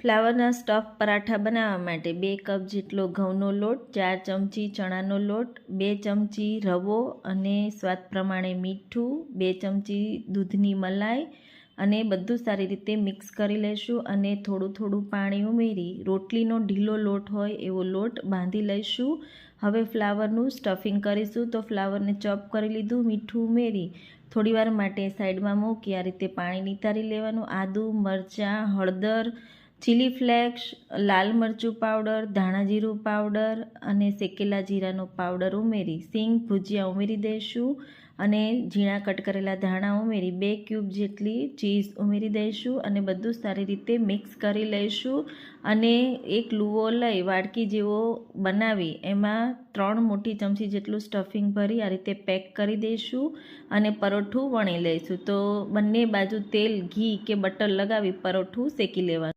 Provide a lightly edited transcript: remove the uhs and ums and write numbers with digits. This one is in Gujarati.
ફ્લાવરના સ્ટફ પરાઠા બનાવવા માટે 2 કપ જેટલો ઘઉંનો લોટ, 4 ચમચી ચણાનો લોટ, 2 ચમચી રવો અને સ્વાદ પ્રમાણે મીઠું, 2 ચમચી દૂધની મલાઈ અને બધું સારી રીતે મિક્સ કરી લઈશું અને થોડું પાણી ઉમેરી રોટલીનો ઢીલો લોટ હોય એવો લોટ બાંધી લઈશું. હવે ફ્લાવરનું સ્ટફિંગ કરીશું. તો ફ્લાવરને ચોપ કરી લીધું, મીઠું ઉમેરી થોડીવાર માટે સાઈડમાં મૂકી આ રીતે પાણી નિતારી લેવાનું. આદું, મરચાં, હળદર, ચીલી ફ્લેક્સ, લાલ મરચું પાવડર, ધાણા જીરું પાવડર અને શેકેલા જીરાનો પાવડર ઉમેરી સિંગ ભુજિયા ઉમેરી દઈશું અને ઝીણા કટ કરેલા ધાણા ઉમેરી 2 ક્યુબ જેટલી ચીઝ ઉમેરી દઈશું અને બધું સારી રીતે મિક્સ કરી લઈશું. અને એક લુવો લઈ વાડકી જેવો બનાવી એમાં 3 મોટી ચમચી જેટલું સ્ટફિંગ ભરી આ રીતે પેક કરી દઈશું અને પરોઠું વણી લઈશું. તો બંને બાજુ તેલ, ઘી કે બટર લગાવી પરોઠું શેકી લેવાનું.